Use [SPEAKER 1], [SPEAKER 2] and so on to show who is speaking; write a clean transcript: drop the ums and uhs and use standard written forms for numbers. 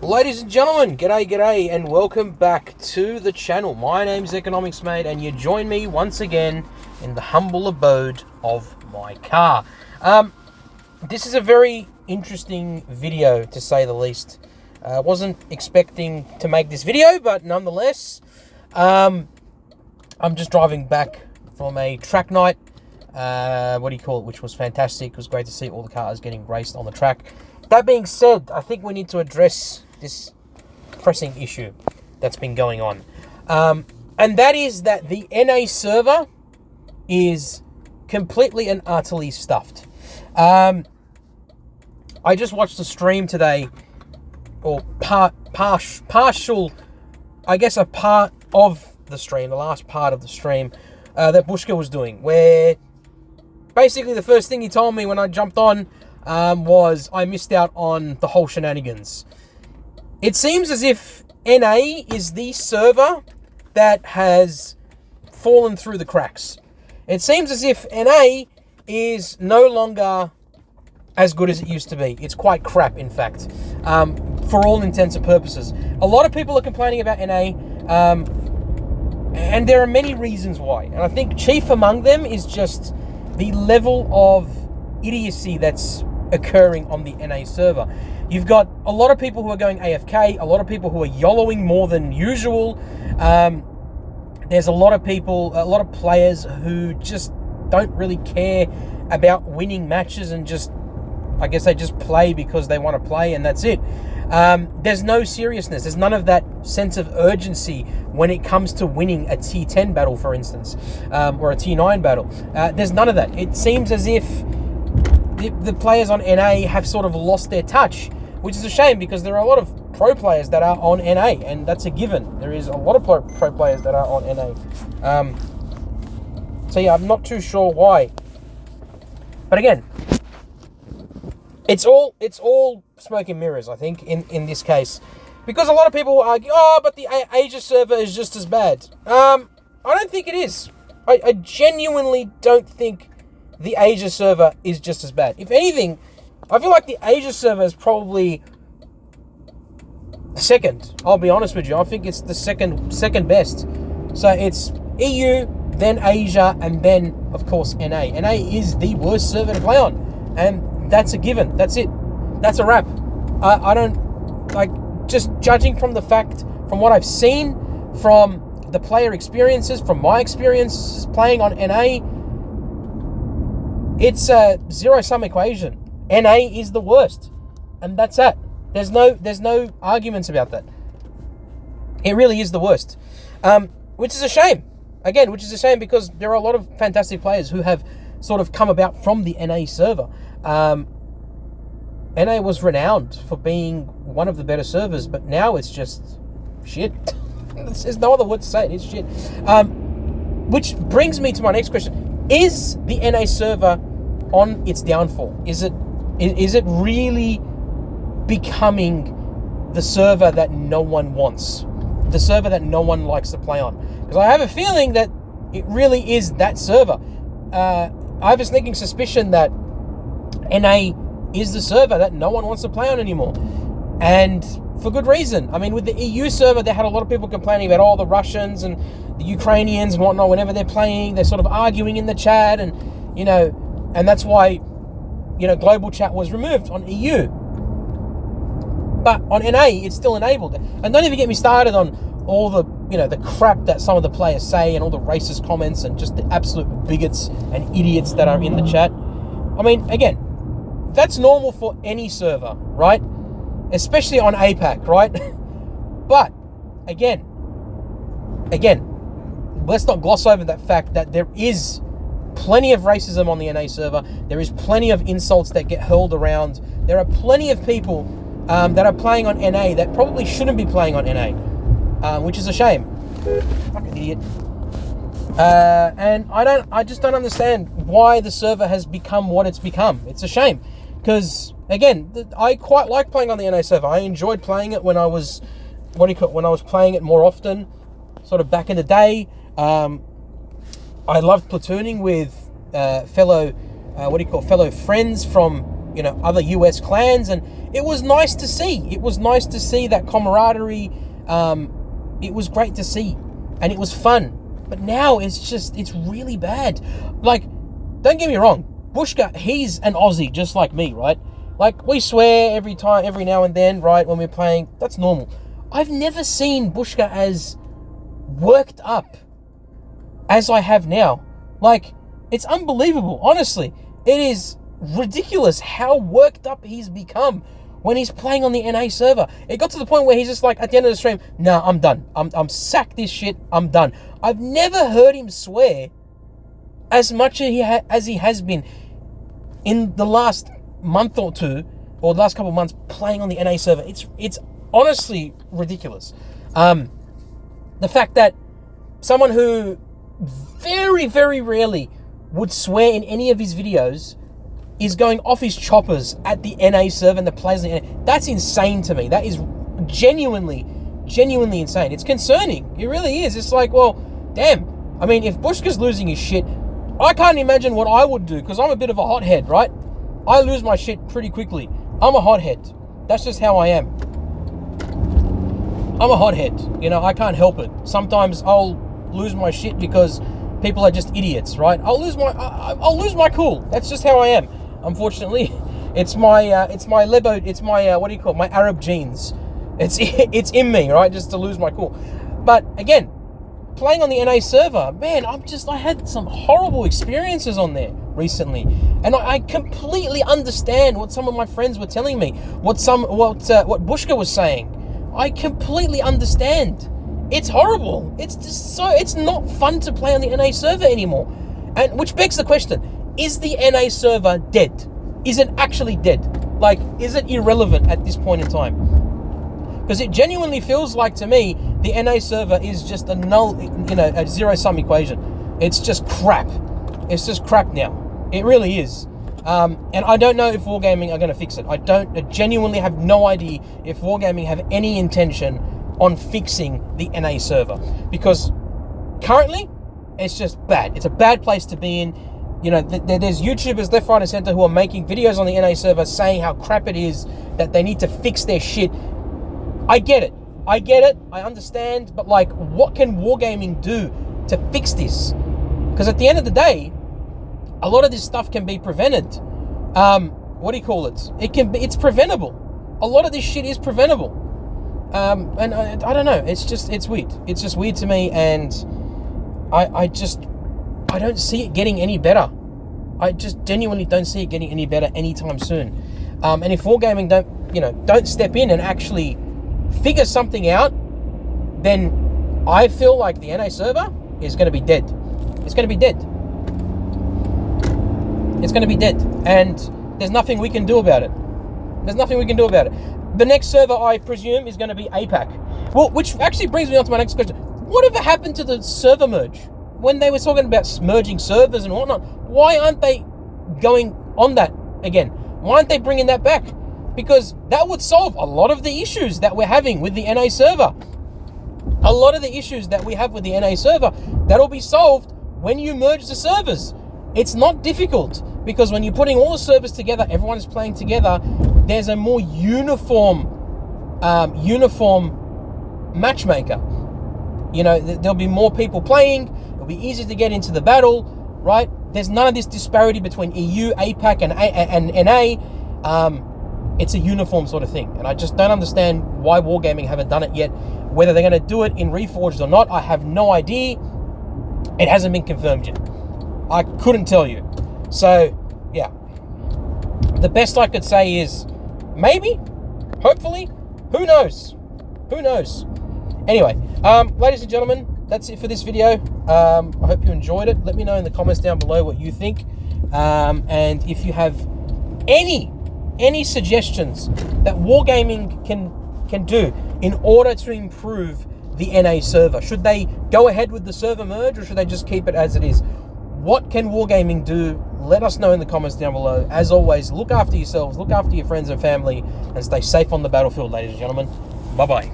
[SPEAKER 1] Ladies and gentlemen, g'day, and welcome back to the channel. My name's Economics Mate, and you join me once again in the humble abode of my car. This is a very interesting video, to say the least. Wasn't expecting to make this video, but nonetheless, I'm just driving back from a track night, which was fantastic. It was great to see all the cars getting raced on the track. That being said, I think we need to address this pressing issue that's been going on. And that is that the NA server is completely and utterly stuffed. I just watched the stream today, or partial, I guess a part of the stream, the last part of the stream that Bushka was doing, where basically the first thing he told me when I jumped on was I missed out on the whole shenanigans. It seems as if NA is the server that has fallen through the cracks. It seems as if NA is no longer as good as it used to be. It's quite crap, in fact, for all intents and purposes. A lot of people are complaining about NA, and there are many reasons why. And I think chief among them is just the level of idiocy that's occurring on the NA server. You've got a lot of people who are going AFK, a lot of people who are YOLOing more than usual. There's a lot of people, a lot of players who just don't really care about winning matches and just, I guess they just play because they want to play and that's it. There's no seriousness. There's none of that sense of urgency when it comes to winning a T10 battle, for instance, or a T9 battle. There's none of that. It seems as if the players on NA have sort of lost their touch, which is a shame because there are a lot of pro players that are on NA, and that's a given. There is a lot of pro players that are on NA. So yeah, I'm not too sure why. But again, it's all smoke and mirrors, I think, in this case. Because a lot of people argue, but the Asia server is just as bad. I don't think it is. I genuinely don't think the Asia server is just as bad. If anything, I feel like the Asia server is probably second. I'll be honest with you. I think it's the second best. So it's EU, then Asia, and then, of course, NA. NA is the worst server to play on. And that's a given. That's it. That's a wrap. I don't, like, just judging from the fact, from what I've seen, from the player experiences, from my experiences playing on NA, it's a zero-sum equation. NA is the worst. And that's that. There's no arguments about that. It really is the worst. Which is a shame. Again, which is a shame because there are a lot of fantastic players who have sort of come about from the NA server. NA was renowned for being one of the better servers, but now it's just shit. There's no other word to say it. It's shit. Which brings me to my next question. Is the NA server on its downfall? Is it really becoming the server that no one wants? The server that no one likes to play on? Because I have a feeling that it really is that server. I have a sneaking suspicion that NA is the server that no one wants to play on anymore. And for good reason. I mean, with the EU server, they had a lot of people complaining about all the Russians and the Ukrainians and whatnot. Whenever they're playing, they're sort of arguing in the chat, and and that's why global chat was removed on EU. But on NA, it's still enabled. And don't even get me started on all the the crap that some of the players say and all the racist comments and just the absolute bigots and idiots that are in the chat. I mean, again, that's normal for any server, right? Especially on APAC, right? But again, let's not gloss over that fact that there is plenty of racism on the NA server. There is plenty of insults that get hurled around. There are plenty of people that are playing on NA that probably shouldn't be playing on NA, which is a shame. Fucking idiot. And I just don't understand why the server has become what it's become. It's a shame. Because, again, I quite like playing on the NA server. I enjoyed playing it when I was, when I was playing it more often, sort of back in the day. I loved platooning with fellow friends from other US clans, and it was nice to see. It was nice to see that camaraderie. It was great to see, and it was fun. But now it's really bad. Like, don't get me wrong, Bushka, he's an Aussie just like me, right? Like, we swear every now and then, right, when we're playing. That's normal. I've never seen Bushka as worked up as I have now. Like, it's unbelievable, honestly. It is ridiculous how worked up he's become when he's playing on the NA server. It got to the point where he's just like, at the end of the stream, nah, I'm done. I'm sack this shit. I'm done. I've never heard him swear as much as he has been in the last month or two, or the last couple of months playing on the NA server. It's honestly ridiculous. The fact that someone who very, very rarely would swear in any of his videos is going off his choppers at the NA server and the players in the NA. That's insane to me. That is genuinely insane. It's concerning. It really is. It's like, well, damn. I mean, if Bushka's losing his shit, I can't imagine what I would do, because I'm a bit of a hothead, right? I lose my shit pretty quickly. I'm a hothead. That's just how I am. I'm a hothead. I can't help it. Sometimes I'll lose my shit because people are just idiots, right? I'll lose my cool. That's just how I am. Unfortunately, it's my Lebo, it's my what do you call it? My Arab genes. It's in me, right? Just to lose my cool. But again, playing on the NA server, man, I had some horrible experiences on there recently, and I completely understand what some of my friends were telling me, what Bushka was saying. I completely understand. It's horrible. It's not fun to play on the NA server anymore. And which begs the question, is the NA server dead? Is it actually dead? Like, is it irrelevant at this point in time? Because it genuinely feels like, to me, the NA server is just a zero-sum equation. It's just crap. It's just crap now. It really is. And I don't know if Wargaming are going to fix it. I genuinely have no idea if Wargaming have any intention on fixing the NA server, because currently it's just bad. It's a bad place to be in. There's YouTubers left, right, and center who are making videos on the NA server saying how crap it is, that they need to fix their shit. I get it. I understand. But, like, what can Wargaming do to fix this? Because at the end of the day, a lot of this stuff can be prevented. What do you call it? It's preventable. A lot of this shit is preventable. And I don't know. It's weird. It's just weird to me, and I don't see it getting any better. I just genuinely don't see it getting any better anytime soon. And if Wargaming don't step in and actually figure something out, then I feel like the NA server is going to be dead. It's going to be dead. It's going to be dead. And there's nothing we can do about it. The next server, I presume, is going to be APAC. Well, which actually brings me on to my next question. Whatever happened to the server merge? When they were talking about merging servers and whatnot, why aren't they going on that again? Why aren't they bringing that back? Because that would solve a lot of the issues that we're having with the NA server. A lot of the issues that we have with the NA server, that'll be solved when you merge the servers. It's not difficult, because when you're putting all the servers together, everyone is playing together, there's a more uniform matchmaker. There'll be more people playing. It'll be easier to get into the battle, right? There's none of this disparity between EU, APAC, and NA. It's a uniform sort of thing, and I just don't understand why Wargaming haven't done it yet. Whether they're going to do it in Reforged or not, I have no idea. It hasn't been confirmed yet. I couldn't tell you. So, yeah. The best I could say is maybe, hopefully, who knows? Anyway, ladies and gentlemen, that's it for this video. I hope you enjoyed it. Let me know in the comments down below what you think. And if you have any suggestions that Wargaming can do in order to improve the NA server. Should they go ahead with the server merge, or should they just keep it as it is? What can Wargaming do? Let us know in the comments down below. As always, look after yourselves, look after your friends and family, and stay safe on the battlefield, ladies and gentlemen. Bye-bye.